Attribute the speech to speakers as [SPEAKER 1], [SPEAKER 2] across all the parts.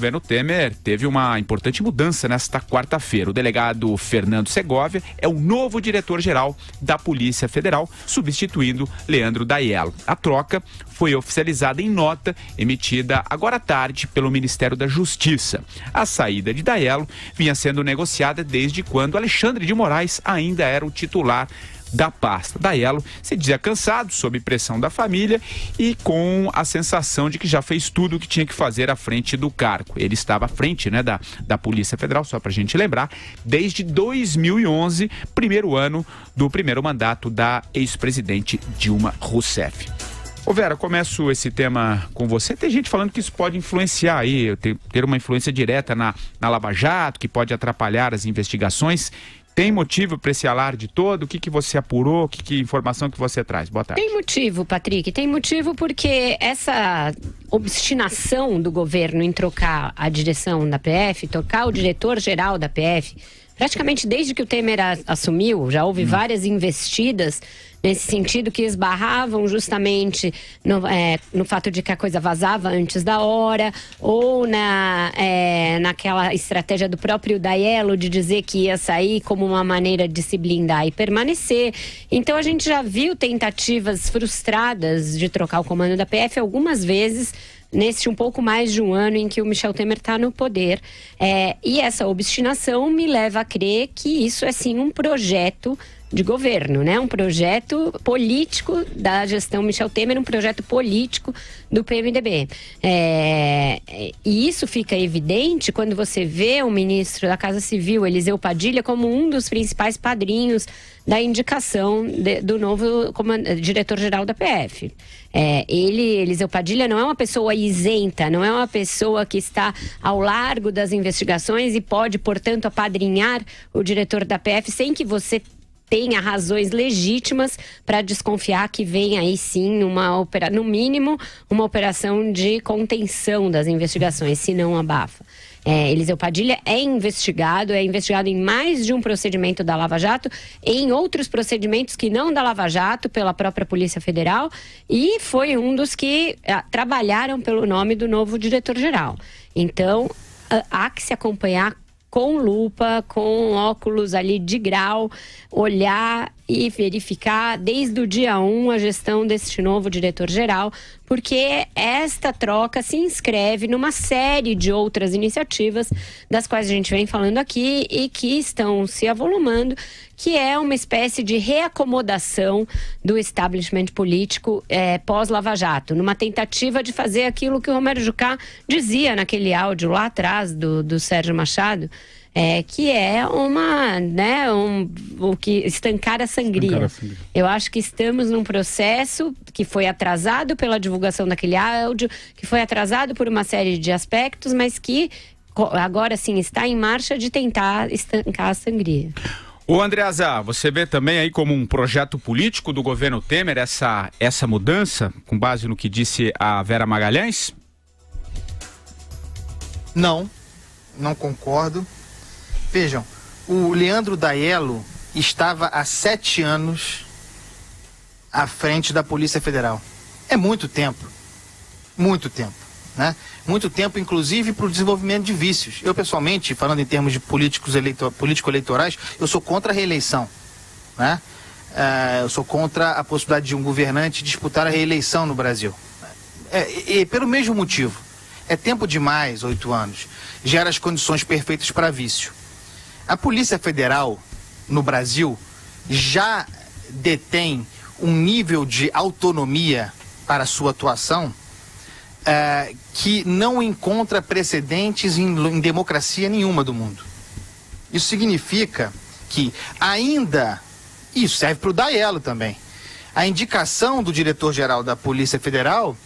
[SPEAKER 1] governo Temer teve uma importante mudança nesta quarta-feira. O delegado Fernando Segovia é o novo diretor-geral da Polícia Federal, substituindo Leandro Daiello. A troca foi oficializada em nota emitida agora à tarde pelo Ministério da Justiça. A saída de Daiello vinha sendo negociada desde quando Alexandre de Moraes ainda era o titular da pasta. Daiello se dizia cansado, sob pressão da família e com a sensação de que já fez tudo o que tinha que fazer à frente do cargo. Ele estava à frente, né, da Polícia Federal, só para a gente lembrar, desde 2011, primeiro ano do primeiro mandato da ex-presidente Dilma Rousseff. Ô Vera, começo esse tema com você. Tem gente falando que isso pode influenciar aí, ter uma influência direta na Lava Jato, que pode atrapalhar as investigações. Tem motivo para esse alarde todo? O que você apurou? Que informação que você traz? Boa tarde.
[SPEAKER 2] Tem motivo, Patrick. Tem motivo porque essa obstinação do governo em trocar a direção da PF, trocar o diretor-geral da PF, praticamente desde que o Temer assumiu, já houve várias investidas nesse sentido que esbarravam justamente no fato de que a coisa vazava antes da hora, ou naquela estratégia do próprio Daiello de dizer que ia sair como uma maneira de se blindar e permanecer. Então a gente já viu tentativas frustradas de trocar o comando da PF algumas vezes, nesse um pouco mais de um ano em que o Michel Temer está no poder. E essa obstinação me leva a crer que isso é sim um projeto de governo, né? Um projeto político da gestão Michel Temer, um projeto político do PMDB. E isso fica evidente quando você vê o ministro da Casa Civil, Eliseu Padilha, como um dos principais padrinhos da indicação do novo diretor-geral da PF. Eliseu Padilha, não é uma pessoa isenta, não é uma pessoa que está ao largo das investigações e pode, portanto, apadrinhar o diretor da PF sem que você tenha razões legítimas para desconfiar que vem aí sim no mínimo uma operação de contenção das investigações, se não abafa. Eliseu Padilha é investigado em mais de um procedimento da Lava Jato, em outros procedimentos que não da Lava Jato, pela própria Polícia Federal, e foi um dos que trabalharam pelo nome do novo diretor-geral. Então, há que se acompanhar com lupa, com óculos ali de grau, olhar e verificar desde o dia 1 a gestão deste novo diretor-geral, porque esta troca se inscreve numa série de outras iniciativas das quais a gente vem falando aqui e que estão se avolumando, que é uma espécie de reacomodação do establishment político pós-Lava Jato, numa tentativa de fazer aquilo que o Romero Jucá dizia naquele áudio lá atrás do Sérgio Machado, que é o que estancar a sangria. Eu acho que estamos num processo que foi atrasado pela divulgação daquele áudio, que foi atrasado por uma série de aspectos, mas que agora sim está em marcha de tentar estancar a sangria.
[SPEAKER 1] Ô Andreasa, você vê também aí como um projeto político do governo Temer essa mudança, com base no que disse a Vera Magalhães?
[SPEAKER 3] Não concordo. Vejam, o Leandro Daiello estava há 7 anos à frente da Polícia Federal. É muito tempo, né? Muito tempo, inclusive, para o desenvolvimento de vícios. Eu, pessoalmente, falando em termos de político-eleitorais, eu sou contra a reeleição, né? Eu sou contra a possibilidade de um governante disputar a reeleição no Brasil. E pelo mesmo motivo. É tempo demais, 8 anos. Gera as condições perfeitas para vício. A Polícia Federal, no Brasil, já detém um nível de autonomia para sua atuação que não encontra precedentes em democracia nenhuma do mundo. Isso significa que isso serve para o Daiello também, a indicação do diretor-geral da Polícia Federal,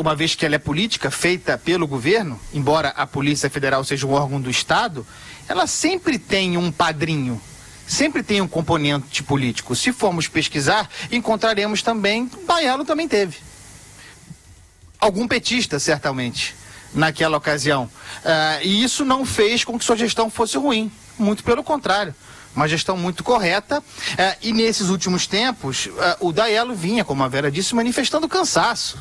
[SPEAKER 3] uma vez que ela é política, feita pelo governo, embora a Polícia Federal seja um órgão do Estado, ela sempre tem um padrinho, sempre tem um componente político. Se formos pesquisar, encontraremos também, Daiello também teve. Algum petista, certamente, naquela ocasião. E isso não fez com que sua gestão fosse ruim, muito pelo contrário. Uma gestão muito correta, e nesses últimos tempos, o Daiello vinha, como a Vera disse, manifestando cansaço.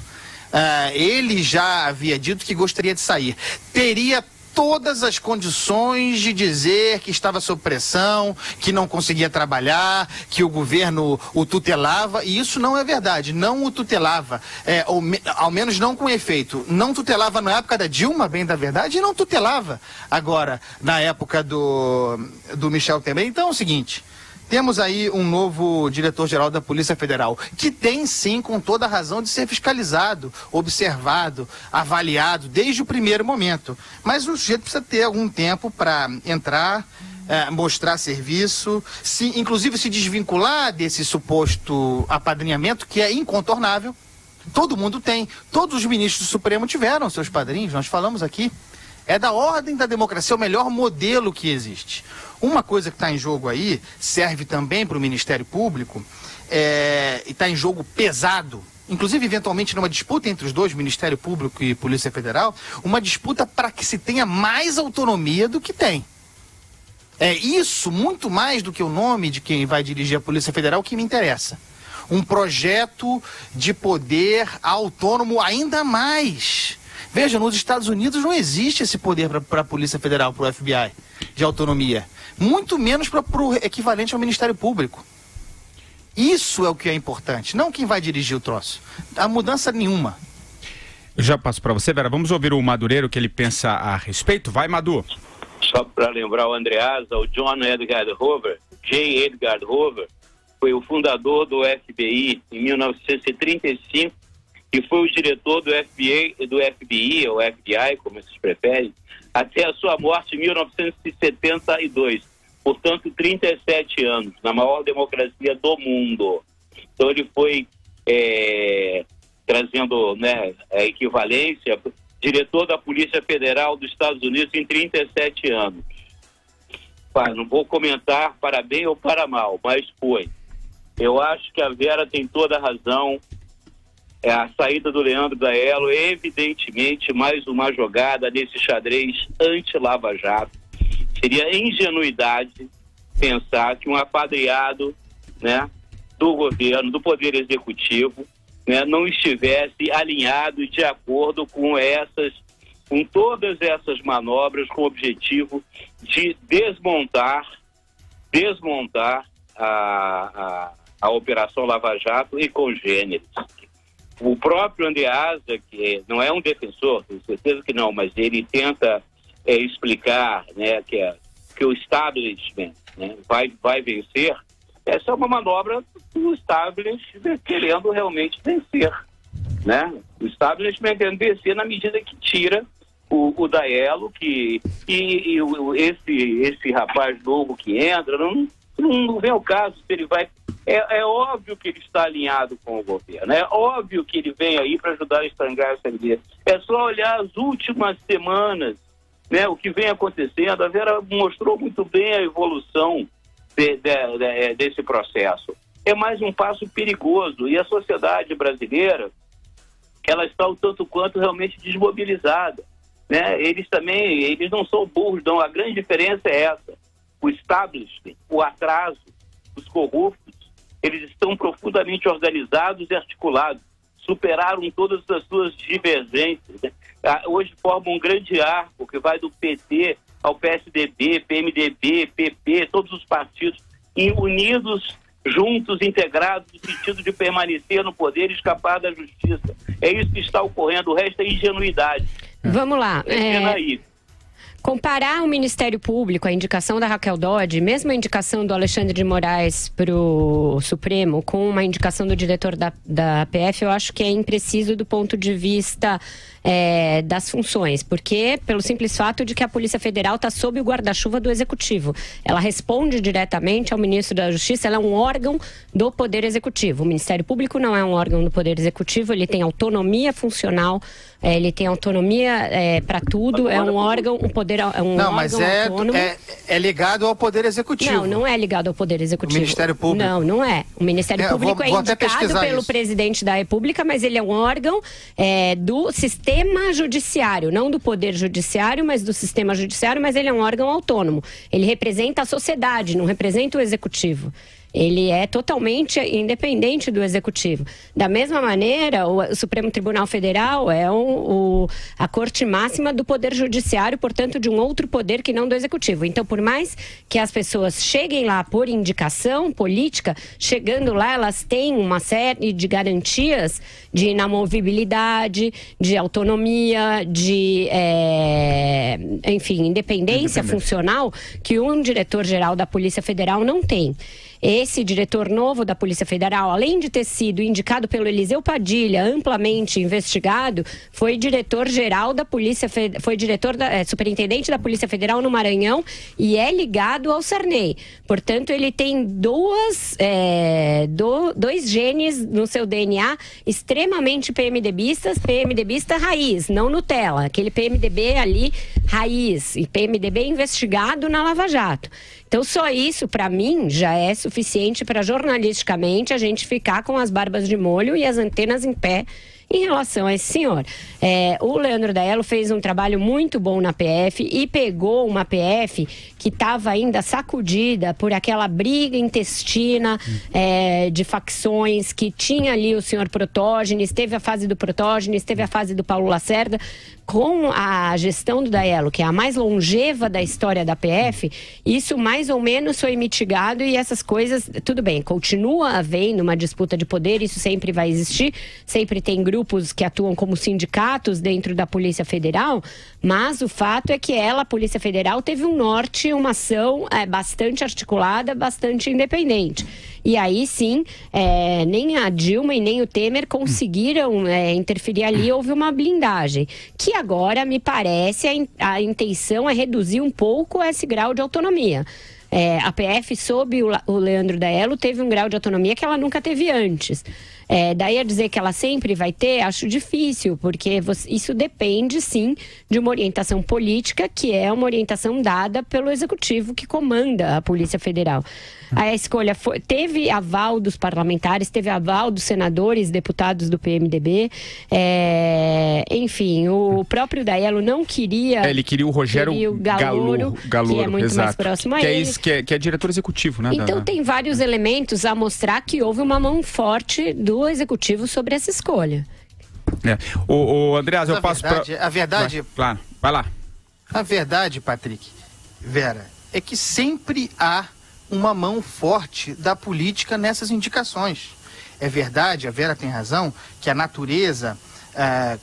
[SPEAKER 3] Ele já havia dito que gostaria de sair. Teria todas as condições de dizer que estava sob pressão, que não conseguia trabalhar, que o governo o tutelava, e isso não é verdade, não o tutelava, ao menos não com efeito. Não tutelava na época da Dilma, bem da verdade, e não tutelava agora na época do Michel Temer. Então é o seguinte... Temos aí um novo diretor-geral da Polícia Federal, que tem sim, com toda a razão, de ser fiscalizado, observado, avaliado desde o primeiro momento. Mas o sujeito precisa ter algum tempo para entrar, mostrar serviço, inclusive se desvincular desse suposto apadrinhamento, que é incontornável. Todo mundo tem, todos os ministros do Supremo tiveram seus padrinhos, nós falamos aqui. É da ordem da democracia, o melhor modelo que existe. Uma coisa que está em jogo aí, serve também para o Ministério Público, e está em jogo pesado, inclusive eventualmente numa disputa entre os dois, Ministério Público e Polícia Federal, uma disputa para que se tenha mais autonomia do que tem. É isso, muito mais do que o nome de quem vai dirigir a Polícia Federal, que me interessa. Um projeto de poder autônomo ainda mais. Veja, nos Estados Unidos não existe esse poder para a Polícia Federal, para o FBI, de autonomia. Muito menos para o equivalente ao Ministério Público. Isso é o que é importante, não quem vai dirigir o troço. A mudança nenhuma.
[SPEAKER 1] Eu já passo para você, Vera. Vamos ouvir o Madureira, o que ele pensa a respeito. Vai, Madu.
[SPEAKER 4] Só para lembrar o Andreasa, o John Edgar Hoover, J. Edgar Hoover, foi o fundador do FBI em 1935, e foi o diretor do FBI, ou FBI, como vocês preferem, até a sua morte em 1972. Portanto, 37 anos, na maior democracia do mundo. Então, ele foi, trazendo, né, a equivalência, diretor da Polícia Federal dos Estados Unidos em 37 anos. Não vou comentar para bem ou para mal, mas foi. Eu acho que a Vera tem toda a razão. A saída do Leandro Daello é evidentemente mais uma jogada nesse xadrez anti-Lava Jato. Seria ingenuidade pensar que um apadreado, né, do governo, do Poder Executivo, né, não estivesse alinhado e de acordo com todas essas manobras com o objetivo de desmontar a Operação Lava Jato e congêneres. O próprio Andreasa, que não é um defensor, tenho certeza que não, mas ele tenta explicar, né, que o establishment, né, vai vencer. Essa é uma manobra do establishment querendo realmente vencer, né? O establishment querendo vencer na medida que tira o Daello, esse rapaz novo que entra, não vem ao caso se ele vai... É óbvio que ele está alinhado com o governo, é óbvio que ele vem aí para ajudar a estrangar essa ideia. É só olhar as últimas semanas, né, o que vem acontecendo. A Vera mostrou muito bem a evolução desse processo. É mais um passo perigoso, e a sociedade brasileira, ela está o tanto quanto realmente desmobilizada, né? Eles não são burros, não. A grande diferença é essa. O establishment, o atraso, os corruptos, eles estão profundamente organizados e articulados, superaram todas as suas divergências, né? Hoje formam um grande arco que vai do PT ao PSDB, PMDB, PP, todos os partidos unidos, juntos, integrados, no sentido de permanecer no poder e escapar da justiça. É isso que está ocorrendo, o resto é ingenuidade.
[SPEAKER 2] Vamos lá. Comparar o Ministério Público, a indicação da Raquel Dodge, mesmo a indicação do Alexandre de Moraes para o Supremo, com uma indicação do diretor da PF, eu acho que é impreciso do ponto de vista das funções, porque pelo simples fato de que a Polícia Federal está sob o guarda-chuva do Executivo. Ela responde diretamente ao Ministro da Justiça, ela é um órgão do Poder Executivo. O Ministério Público não é um órgão do Poder Executivo, ele tem autonomia funcional, ele tem autonomia para tudo, é um órgão,
[SPEAKER 3] não, mas
[SPEAKER 2] autônomo.
[SPEAKER 3] É ligado ao Poder Executivo.
[SPEAKER 2] Não é ligado ao Poder Executivo.
[SPEAKER 3] O Ministério Público.
[SPEAKER 2] Não é. O Ministério Público é indicado pelo presidente da República, mas ele é um órgão do sistema judiciário, não do Poder Judiciário, mas do sistema judiciário, mas ele é um órgão autônomo. Ele representa a sociedade, não representa o Executivo. Ele é totalmente independente do Executivo. Da mesma maneira, o Supremo Tribunal Federal é a corte máxima do Poder Judiciário, portanto, de um outro poder que não do Executivo. Então, por mais que as pessoas cheguem lá por indicação política, chegando lá, elas têm uma série de garantias de inamovibilidade, de autonomia, de, enfim, independência funcional que um diretor-geral da Polícia Federal não tem. Esse diretor novo da Polícia Federal, além de ter sido indicado pelo Eliseu Padilha, amplamente investigado, foi diretor-geral da Polícia, foi superintendente da Polícia Federal no Maranhão e é ligado ao Sarney. Portanto, ele tem dois genes no seu DNA extremamente PMDBista raiz, não Nutella, aquele PMDB ali raiz, e PMDB investigado na Lava Jato. Então, só isso, para mim, já é suficiente para jornalisticamente a gente ficar com as barbas de molho e as antenas em pé em relação a esse senhor. O Leandro Daello fez um trabalho muito bom na PF e pegou uma PF que estava ainda sacudida por aquela briga intestina de facções, que tinha ali o senhor Protógenes, teve a fase do Protógenes, teve a fase do Paulo Lacerda. Com a gestão do Daello, que é a mais longeva da história da PF, isso mais ou menos foi mitigado e essas coisas, tudo bem, continua havendo uma disputa de poder, isso sempre vai existir, sempre tem grupos que atuam como sindicatos dentro da Polícia Federal, mas o fato é que a Polícia Federal teve um norte, uma ação bastante articulada, bastante independente. E aí sim, nem a Dilma e nem o Temer conseguiram interferir ali, houve uma blindagem. Que agora, me parece, a intenção é reduzir um pouco esse grau de autonomia. A PF, sob o Leandro Daello, teve um grau de autonomia que ela nunca teve antes. Daí a dizer que ela sempre vai ter, acho difícil, porque isso depende, sim, de uma orientação política, que é uma orientação dada pelo Executivo, que comanda a Polícia Federal. A escolha teve aval dos parlamentares, teve aval dos senadores, deputados do PMDB. Enfim, o próprio Daello não queria...
[SPEAKER 1] ele queria o Rogério Galouro,
[SPEAKER 2] que é muito mais próximo a ele.
[SPEAKER 1] Que é diretor executivo, né?
[SPEAKER 2] Então tem vários elementos a mostrar que houve uma mão forte do Executivo sobre essa escolha.
[SPEAKER 1] Andreas, eu passo para...
[SPEAKER 3] A verdade...
[SPEAKER 1] Claro, vai lá.
[SPEAKER 3] A verdade, Patrick, Vera, é que sempre há uma mão forte da política nessas indicações. É verdade, a Vera tem razão, que a natureza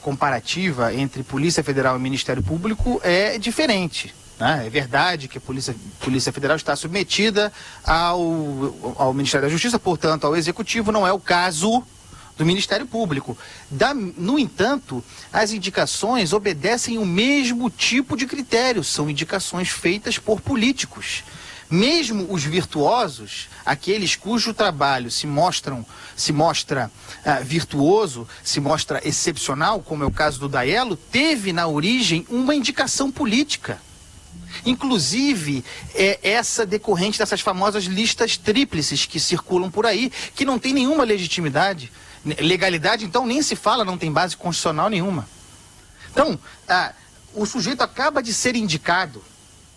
[SPEAKER 3] comparativa entre Polícia Federal e Ministério Público é diferente. É verdade que a Polícia Federal está submetida ao Ministério da Justiça, portanto, ao Executivo. Não é o caso do Ministério Público. No entanto, as indicações obedecem o mesmo tipo de critério. São indicações feitas por políticos. Mesmo os virtuosos, aqueles cujo trabalho se mostra virtuoso, se mostra excepcional, como é o caso do Daello, teve na origem uma indicação política. Inclusive, essa decorrente dessas famosas listas tríplices que circulam por aí, que não tem nenhuma legitimidade. Legalidade, então, nem se fala, não tem base constitucional nenhuma. Então, o sujeito acaba de ser indicado.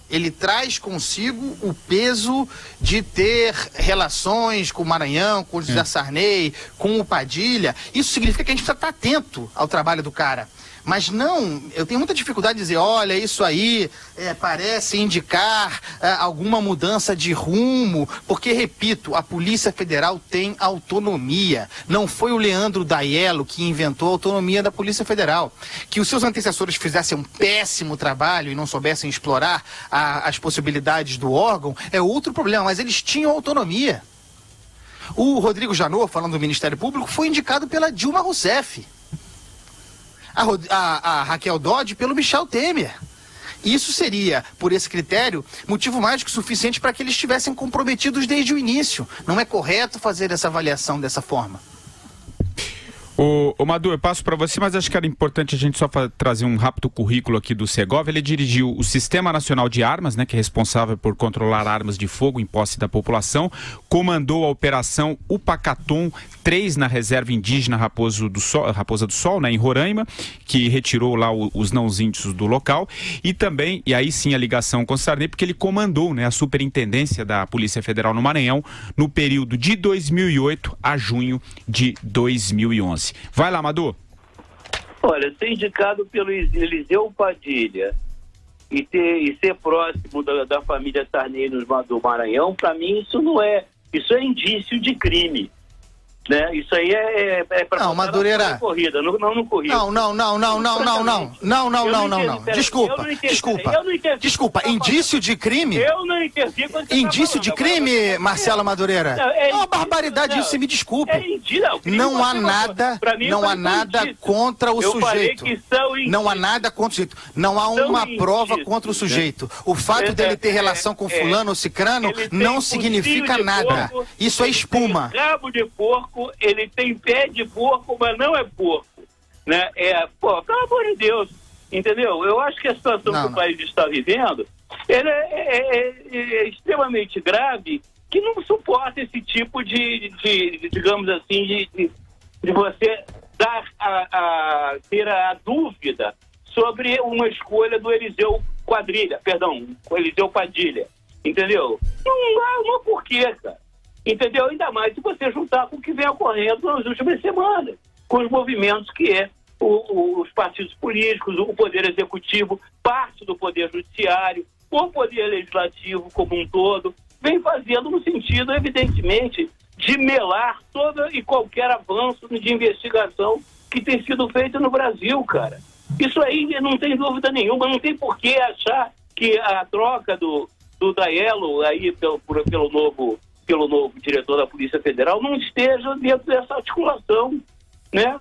[SPEAKER 3] Ele traz consigo o peso de ter relações com o Maranhão, com o José Sarney, com o Padilha. Isso significa que a gente precisa estar atento ao trabalho do cara. Mas não, eu tenho muita dificuldade de dizer, olha, isso aí parece indicar alguma mudança de rumo, porque, repito, a Polícia Federal tem autonomia. Não foi o Leandro Daello que inventou a autonomia da Polícia Federal. Que os seus antecessores fizessem um péssimo trabalho e não soubessem explorar as possibilidades do órgão é outro problema, mas eles tinham autonomia. O Rodrigo Janot, falando do Ministério Público, foi indicado pela Dilma Rousseff. A Raquel Dodge pelo Michel Temer. Isso seria, por esse critério, motivo mais do que suficiente para que eles estivessem comprometidos desde o início. Não é correto fazer essa avaliação dessa forma.
[SPEAKER 1] Ô Madu, eu passo para você, mas acho que era importante a gente só trazer um rápido currículo aqui do Segovia. Ele dirigiu o Sistema Nacional de Armas, né, que é responsável por controlar armas de fogo em posse da população, comandou a Operação Upacatum 3 na reserva indígena Raposa do Sol, né, em Roraima, que retirou lá os não-índios do local, e também, e aí sim a ligação com o Sarney, porque ele comandou, né, a superintendência da Polícia Federal no Maranhão no período de 2008 a junho de 2011. Vai lá, Madu.
[SPEAKER 4] Olha, ser indicado pelo Eliseu Padilha e ser próximo da família Sarney do Maranhão, para mim isso é indício de crime. Né? Isso aí é para
[SPEAKER 3] não, Madureira.
[SPEAKER 4] Corrida, não corrida.
[SPEAKER 3] Não. Desculpa. Indício de crime?
[SPEAKER 4] Eu não entendi quando você
[SPEAKER 3] indício de crime, Marcela Madureira? É uma barbaridade isso, me desculpe. Não há nada contra o sujeito. Não há nada contra o sujeito. Não há uma prova contra o sujeito. O fato dele ter relação com fulano ou cicrano não significa nada. Isso é espuma.
[SPEAKER 4] Rabo de porco. Ele tem pé de porco, mas não é porco, né? Pelo amor de Deus, entendeu? Eu acho que a situação que o país está vivendo, ela é extremamente grave, que não suporta esse tipo de digamos assim, de você ter a dúvida sobre uma escolha do Eliseu Padilha, entendeu? Não por quê, cara? Entendeu? Ainda mais se você juntar com o que vem ocorrendo nas últimas semanas, com os movimentos que os partidos políticos, o Poder Executivo, parte do Poder Judiciário, o Poder Legislativo como um todo, vem fazendo no sentido, evidentemente, de melar todo e qualquer avanço de investigação que tem sido feito no Brasil, cara. Isso aí não tem dúvida nenhuma, não tem por que achar que a troca do Daelo aí pelo novo diretor da Polícia Federal não esteja dentro dessa articulação, né?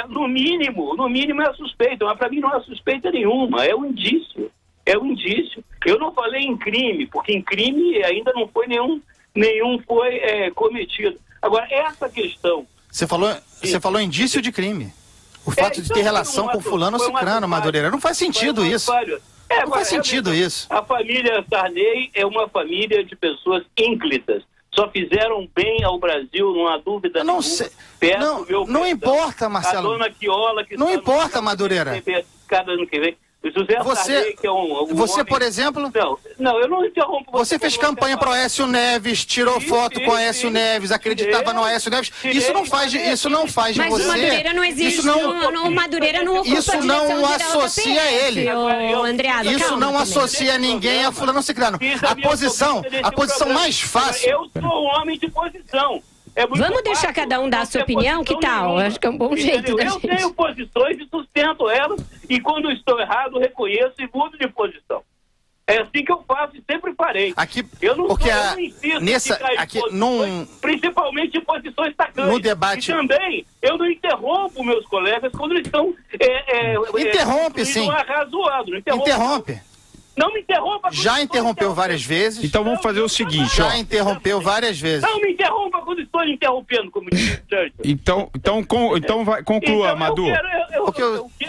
[SPEAKER 4] No mínimo é suspeita, mas para mim não é suspeita nenhuma, é um indício. Eu não falei em crime, porque em crime ainda não foi nenhum foi cometido. Agora, essa questão...
[SPEAKER 3] Você falou indício de crime. O fato de ter relação com fulano ou cicrano, Madureira, não faz sentido isso. Não faz sentido isso.
[SPEAKER 4] A família Sarney é uma família de pessoas ínclitas. Só fizeram bem ao Brasil, não há dúvida nenhuma.
[SPEAKER 3] Não importa, Marcelo.
[SPEAKER 4] A dona Quiola, que
[SPEAKER 3] não importa, Madureira.
[SPEAKER 4] Cada ano que vem. José Sarney, que é
[SPEAKER 3] você, por exemplo...
[SPEAKER 4] Não, eu não interrompo.
[SPEAKER 3] Você fez campanha para o Aécio Neves, tirou foto com o Aécio Neves, acreditava no Aécio Neves. Isso não faz de você...
[SPEAKER 2] Mas o Madureira não existe. O Madureira não ocupa
[SPEAKER 3] isso não associa a ele. Isso não associa ninguém a fulano cicrano. A posição mais fácil...
[SPEAKER 4] Eu sou um homem de posição.
[SPEAKER 2] Vamos deixar cada um dar a sua opinião, que tal? Acho que é um bom jeito da gente.
[SPEAKER 4] Eu tenho posições e sustento elas, e quando estou errado, reconheço e mudo de posição. É assim que eu faço e sempre farei. Eu não insisto principalmente em posições tacantes.
[SPEAKER 3] No debate...
[SPEAKER 4] E também, eu não interrompo meus colegas quando eles estão...
[SPEAKER 3] Interrompe, sim. Interrompe.
[SPEAKER 4] Não me interrompa.
[SPEAKER 3] Já interrompeu várias vezes.
[SPEAKER 1] Então vamos fazer o seguinte,
[SPEAKER 3] Já interrompeu várias vezes.
[SPEAKER 4] Não me interrompa quando estou interrompendo, como diz o
[SPEAKER 1] Então conclua, Madu.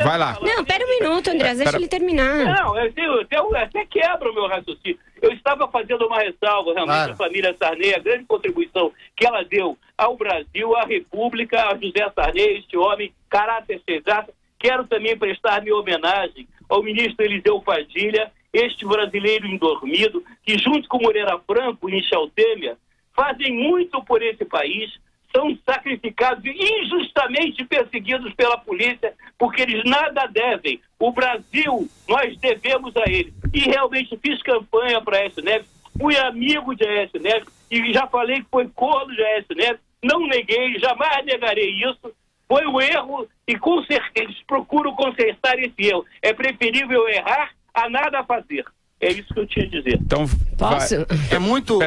[SPEAKER 1] Vai lá.
[SPEAKER 2] Não, pera um minuto, André, deixa ele terminar.
[SPEAKER 4] Não, eu até quebro o meu raciocínio. Eu estava fazendo uma ressalva, realmente, à família Sarney, a grande contribuição que ela deu ao Brasil, à República, a José Sarney, este homem, caráter exato. Quero também prestar minha homenagem ao ministro Eliseu Padilha, este brasileiro indormido, que junto com Moreira Franco e Michel Temer, fazem muito por esse país, são sacrificados e injustamente perseguidos pela polícia, porque eles nada devem. O Brasil, nós devemos a eles. E realmente fiz campanha para Aécio Neves, fui amigo de Aécio Neves, e já falei que foi corno de Aécio Neves, não neguei, jamais negarei isso. Foi um erro e com certeza procuram consertar esse erro. É preferível errar a nada fazer. É isso que eu tinha a dizer.
[SPEAKER 1] Então,
[SPEAKER 2] posso?
[SPEAKER 3] É muito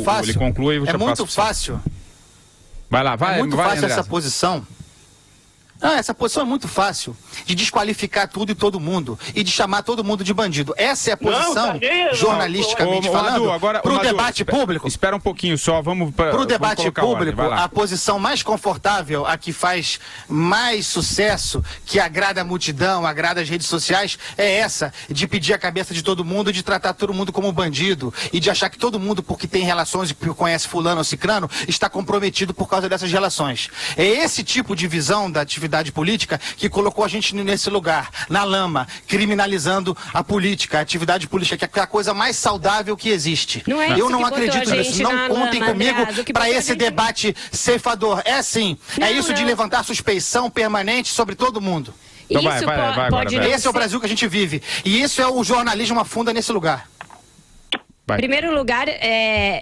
[SPEAKER 3] fácil.
[SPEAKER 1] Ele conclui,
[SPEAKER 3] é muito fácil.
[SPEAKER 1] Vai lá, vai.
[SPEAKER 3] É muito fácil
[SPEAKER 1] André.
[SPEAKER 3] essa posição. Essa posição é muito fácil, de desqualificar tudo e todo mundo, e de chamar todo mundo de bandido. Essa é a posição, jornalisticamente falando, para o debate público.
[SPEAKER 1] Espera um pouquinho só, vamos
[SPEAKER 3] para o debate público, a posição mais confortável, a que faz mais sucesso, que agrada a multidão, agrada as redes sociais, é essa, de pedir a cabeça de todo mundo, de tratar todo mundo como bandido, e de achar que todo mundo, porque tem relações e conhece fulano ou cicrano, está comprometido por causa dessas relações. É esse tipo de visão da atividade política que colocou a gente nesse lugar, na lama, criminalizando a política, a atividade política, que é a coisa mais saudável que existe. Eu não acredito nisso. Não contem comigo para esse debate ceifador. É sim, é isso de levantar suspeição permanente sobre todo mundo.
[SPEAKER 1] Então vai.
[SPEAKER 3] Esse é o Brasil que a gente vive. E isso é o jornalismo afunda nesse lugar.
[SPEAKER 2] Em primeiro lugar,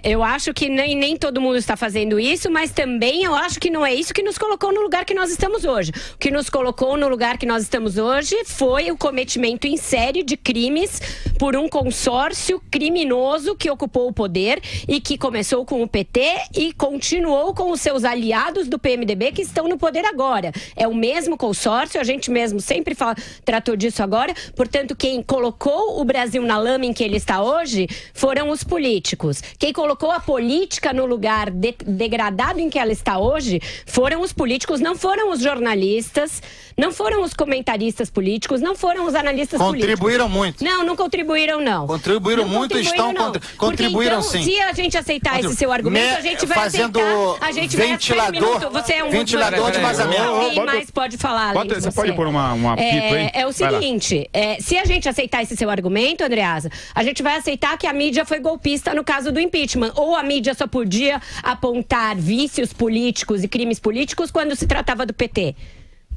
[SPEAKER 2] eu acho que nem todo mundo está fazendo isso, mas também eu acho que não é isso que nos colocou no lugar que nós estamos hoje. O que nos colocou no lugar que nós estamos hoje foi o cometimento em série de crimes por um consórcio criminoso que ocupou o poder e que começou com o PT e continuou com os seus aliados do PMDB que estão no poder agora. É o mesmo consórcio, a gente mesmo sempre tratou disso agora. Portanto, quem colocou o Brasil na lama em que ele está hoje foram os políticos. Quem colocou a política no lugar degradado em que ela está hoje foram os políticos, não foram os jornalistas, não foram os comentaristas políticos, não foram os analistas políticos.
[SPEAKER 3] Contribuíram muito.
[SPEAKER 2] Não contribuíram, não.
[SPEAKER 3] Contribuíram muito e estão contribuíram
[SPEAKER 2] então,
[SPEAKER 3] sim.
[SPEAKER 2] Se a gente aceitar esse seu argumento, a gente vai
[SPEAKER 3] fazendo
[SPEAKER 2] aceitar, a gente
[SPEAKER 3] ventilador,
[SPEAKER 2] vai Você é um
[SPEAKER 3] ventilador de vazamento.
[SPEAKER 2] Alguém mais pode falar além de você.
[SPEAKER 1] Você pode pôr uma apito aí?
[SPEAKER 2] É o seguinte, se a gente aceitar esse seu argumento, Andreasa, a gente vai aceitar que a mídia foi golpista no caso do impeachment. Ou a mídia só podia apontar vícios políticos e crimes políticos quando se tratava do PT.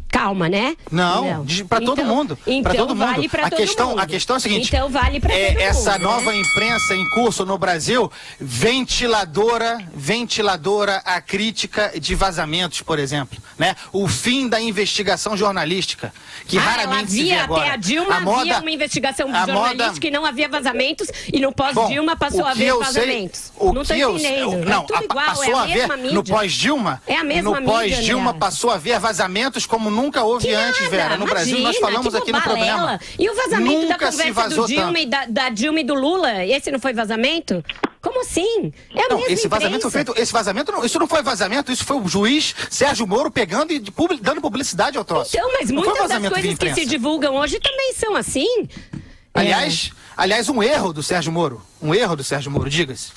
[SPEAKER 2] Calma, né?
[SPEAKER 3] Não. Para todo mundo. Para todo mundo.
[SPEAKER 2] Vale pra todo mundo.
[SPEAKER 3] A questão é a seguinte.
[SPEAKER 2] Então vale para todo mundo.
[SPEAKER 3] Essa nova imprensa em curso no Brasil, ventiladora a crítica de vazamentos, por exemplo, né? O fim da investigação jornalística, que raramente se vê agora.
[SPEAKER 2] Até a Dilma havia uma investigação jornalística e não havia vazamentos, e no pós-Dilma passou a haver vazamentos. Não estou entendendo.
[SPEAKER 3] Não,
[SPEAKER 2] tudo igual,
[SPEAKER 3] passou a haver no pós-Dilma.
[SPEAKER 2] É a mesma mídia.
[SPEAKER 3] No pós-Dilma passou a haver vazamentos como nunca houve antes, Vera. No Brasil, nós falamos aqui no programa.
[SPEAKER 2] E o vazamento
[SPEAKER 3] nunca
[SPEAKER 2] da conversa do Dilma e da Dilma e do Lula, esse não foi vazamento? Como assim? É a mesma
[SPEAKER 3] esse vazamento foi feito. Esse vazamento não, isso não foi vazamento, isso foi o juiz Sérgio Moro pegando e dando publicidade ao troço.
[SPEAKER 2] Então, mas muitas das coisas que se divulgam hoje também são assim.
[SPEAKER 3] Aliás, um erro do Sérgio Moro. Um erro do Sérgio Moro, diga-se.